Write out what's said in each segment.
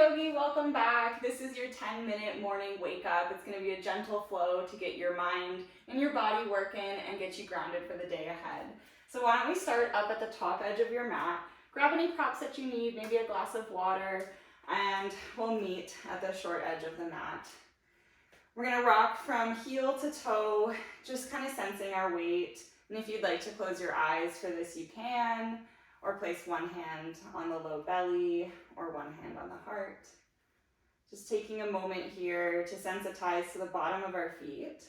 yogi, welcome back. This is your 10-minute morning wake up. It's going to be a gentle flow to get your mind and your body working and get you grounded for the day ahead. So why don't we start up at the top edge of your mat. Grab any props that you need, maybe a glass of water, and we'll meet at the short edge of the mat. We're going to rock from heel to toe, just kind of sensing our weight. And if you'd like to close your eyes for this, you can. Or place one hand on the low belly or one hand on the heart. Just taking a moment here to sensitize to the bottom of our feet.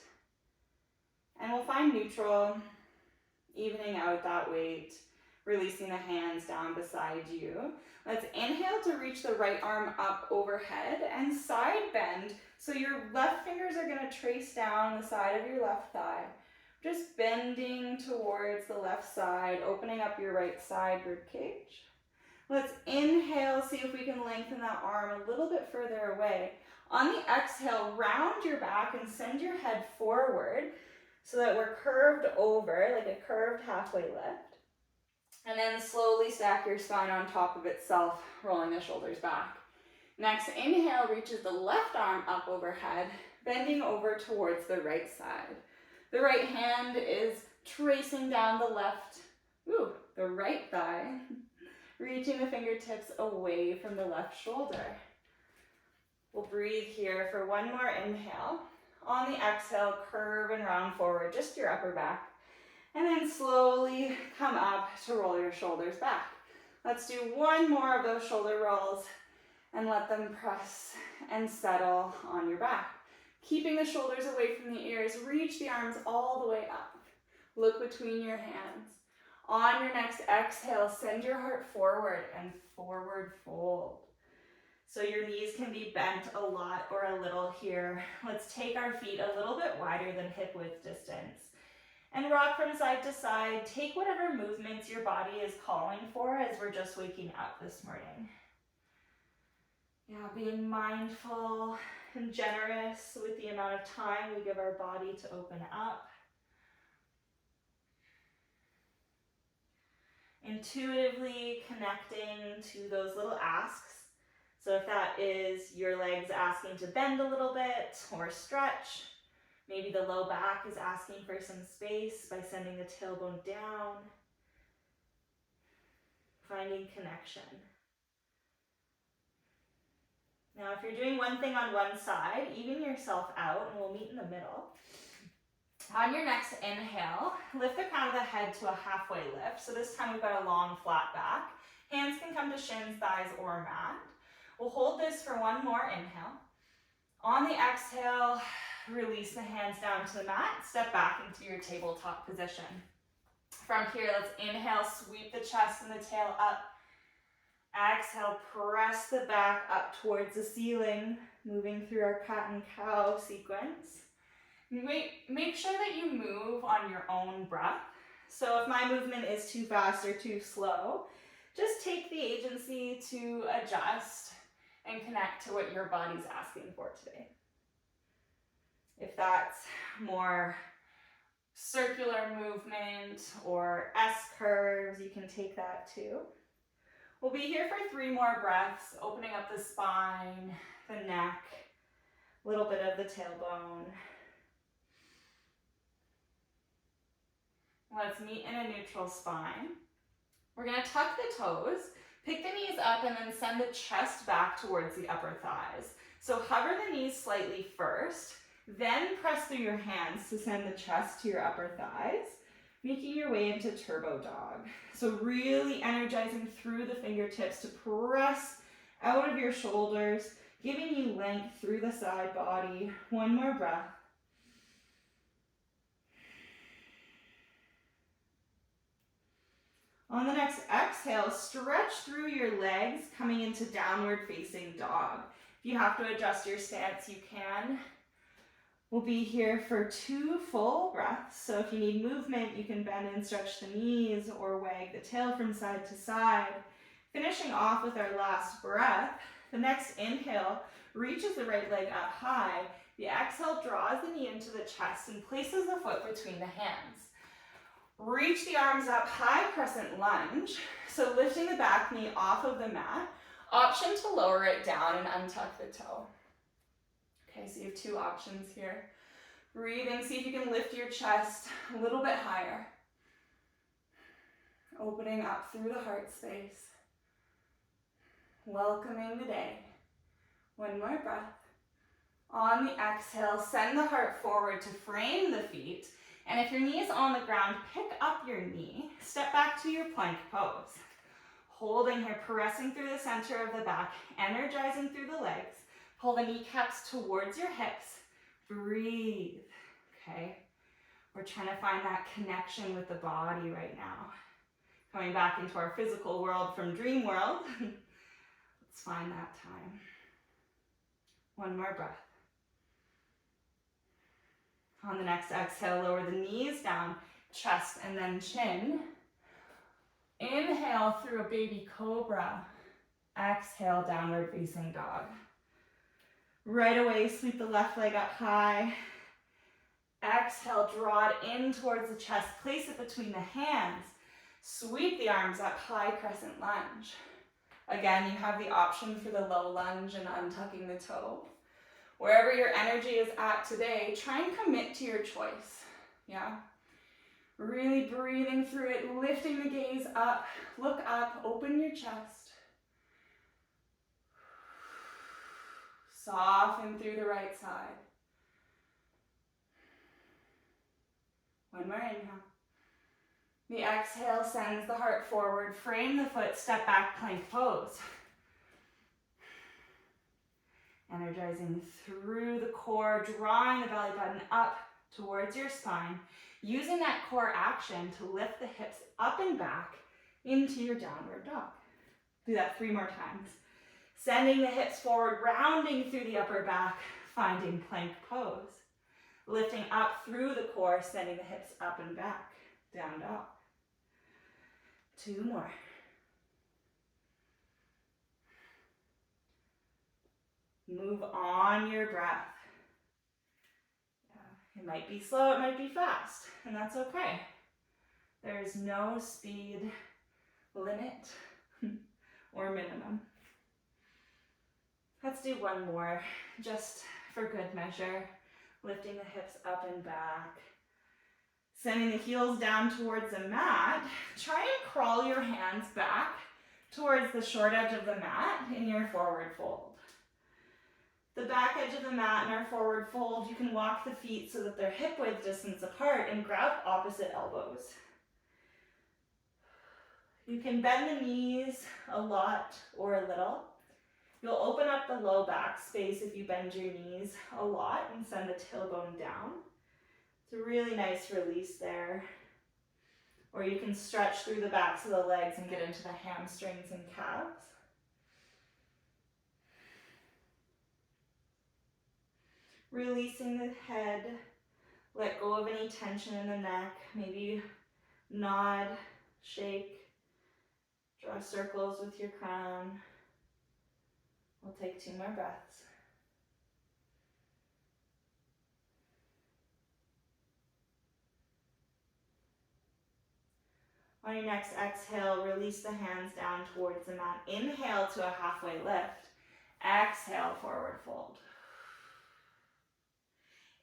And we'll find neutral, evening out that weight, releasing the hands down beside you. Let's inhale to reach the right arm up overhead and side bend. So your left fingers are going to trace down the side of your left thigh. Just bending towards the left side, opening up your right side rib cage. Let's inhale, see if we can lengthen that arm a little bit further away. On the exhale, round your back and send your head forward so that we're curved over, like a curved halfway lift. And then slowly stack your spine on top of itself, rolling the shoulders back. Next, inhale reaches the left arm up overhead, bending over towards the right side. The right hand is tracing down the the right thigh, reaching the fingertips away from the left shoulder. We'll breathe here for one more inhale. On the exhale, curve and round forward, just your upper back. And then slowly come up to roll your shoulders back. Let's do one more of those shoulder rolls and let them press and settle on your back. Keeping the shoulders away from the ears, reach the arms all the way up. Look between your hands. On your next exhale, send your heart forward and forward fold. So your knees can be bent a lot or a little here. Let's take our feet a little bit wider than hip width distance. And rock from side to side. Take whatever movements your body is calling for as we're just waking up this morning. Yeah, being mindful and generous with the amount of time we give our body to open up. Intuitively connecting to those little asks. So if that is your legs asking to bend a little bit or stretch, maybe the low back is asking for some space by sending the tailbone down. Finding connection. Now, if you're doing one thing on one side, even yourself out, and we'll meet in the middle. On your next inhale, lift the crown of the head to a halfway lift. So this time we've got a long, flat back. Hands can come to shins, thighs, or mat. We'll hold this for one more inhale. On the exhale, release the hands down to the mat. Step back into your tabletop position. From here, let's inhale, sweep the chest and the tail up. Exhale, press the back up towards the ceiling, moving through our cat and cow sequence. Make sure that you move on your own breath. So if my movement is too fast or too slow, just take the agency to adjust and connect to what your body's asking for today. If that's more circular movement or S-curves, you can take that too. We'll be here for 3 more breaths, opening up the spine, the neck, a little bit of the tailbone. Let's meet in a neutral spine. We're going to tuck the toes, pick the knees up, and then send the chest back towards the upper thighs. So hover the knees slightly first, then press through your hands to send the chest to your upper thighs, making your way into turbo dog. So really energizing through the fingertips to press out of your shoulders, giving you length through the side body. One more breath. On the next exhale, stretch through your legs, coming into downward facing dog. If you have to adjust your stance, you can. We'll be here for 2 full breaths. So if you need movement, you can bend and stretch the knees or wag the tail from side to side. Finishing off with our last breath, the next inhale reaches the right leg up high. The exhale draws the knee into the chest and places the foot between the hands. Reach the arms up, high crescent lunge. So lifting the back knee off of the mat. Option to lower it down and untuck the toe. Okay, so you have two options here. Breathing, see if you can lift your chest a little bit higher. Opening up through the heart space. Welcoming the day. One more breath. On the exhale, send the heart forward to frame the feet. And if your knee is on the ground, pick up your knee. Step back to your plank pose. Holding here, pressing through the center of the back, energizing through the legs. Pull the kneecaps towards your hips. Breathe, okay? We're trying to find that connection with the body right now. Coming back into our physical world from dream world. Let's find that time. One more breath. On the next exhale, lower the knees down, chest and then chin. Inhale through a baby cobra. Exhale, downward facing dog. Right away, sweep the left leg up high. Exhale, draw it in towards the chest. Place it between the hands. Sweep the arms up high, crescent lunge. Again, you have the option for the low lunge and untucking the toe. Wherever your energy is at today, try and commit to your choice. Yeah? Really breathing through it, lifting the gaze up, look up, open your chest. Soften through the right side. One more inhale. The exhale sends the heart forward, frame the foot, step back, plank pose. Energizing through the core, drawing the belly button up towards your spine, using that core action to lift the hips up and back into your downward dog. Do that 3 more times. Sending the hips forward, rounding through the upper back, finding plank pose. Lifting up through the core, sending the hips up and back, down dog. 2 more. Move on your breath. It might be slow, it might be fast, and that's okay. There's no speed limit or minimum. Let's do one more, just for good measure. Lifting the hips up and back. Sending the heels down towards the mat. Try and crawl your hands back towards the short edge of the mat in your forward fold. The back edge of the mat in our forward fold, you can walk the feet so that they're hip width distance apart and grab opposite elbows. You can bend the knees a lot or a little. You'll open up the low back space if you bend your knees a lot and send the tailbone down. It's a really nice release there. Or you can stretch through the backs of the legs and get into the hamstrings and calves. Releasing the head, let go of any tension in the neck, maybe nod, shake, draw circles with your crown. We'll take 2 more breaths. On your next exhale, release the hands down towards the mat. Inhale to a halfway lift. Exhale, forward fold.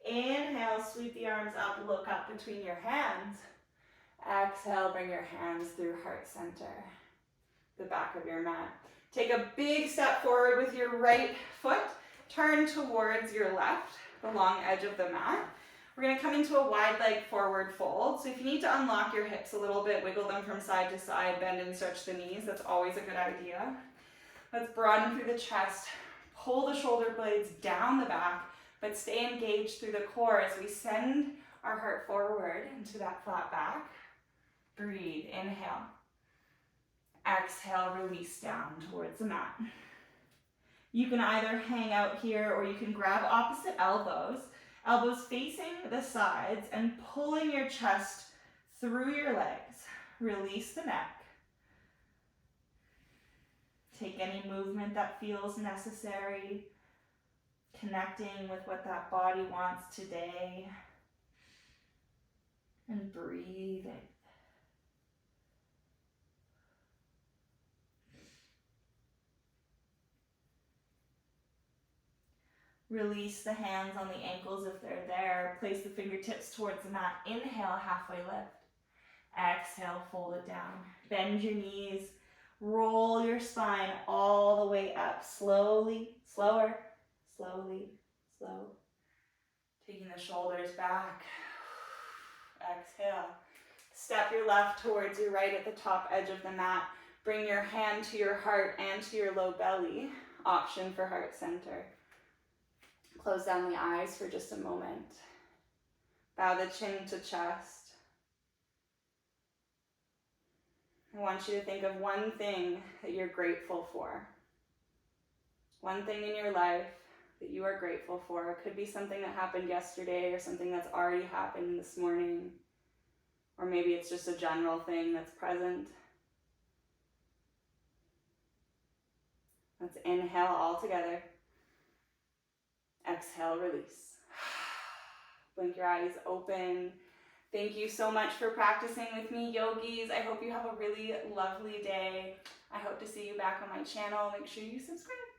Inhale, sweep the arms up, look up between your hands. Exhale, bring your hands through heart center, the back of your mat. Take a big step forward with your right foot. Turn towards your left, the long edge of the mat. We're going to come into a wide leg forward fold. So if you need to unlock your hips a little bit, wiggle them from side to side, bend and stretch the knees. That's always a good idea. Let's broaden through the chest. Pull the shoulder blades down the back, but stay engaged through the core as we send our heart forward into that flat back. Breathe, inhale. Exhale, release down towards the mat. You can either hang out here or you can grab opposite elbows. Elbows facing the sides and pulling your chest through your legs. Release the neck. Take any movement that feels necessary. Connecting with what that body wants today. And breathing. Release the hands on the ankles if they're there. Place the fingertips towards the mat. Inhale, halfway lift. Exhale, fold it down. Bend your knees. Roll your spine all the way up. Slowly, slower, slowly, slow. Taking the shoulders back. Exhale. Step your left towards your right at the top edge of the mat. Bring your hand to your heart and to your low belly. Option for heart center. Close down the eyes for just a moment. Bow the chin to chest. I want you to think of one thing that you're grateful for. One thing in your life that you are grateful for. It could be something that happened yesterday or something that's already happened this morning. Or maybe it's just a general thing that's present. Let's inhale all together. Exhale, release. Blink your eyes open. Thank you so much for practicing with me, yogis. I hope you have a really lovely day. I hope to see you back on my channel. Make sure you subscribe.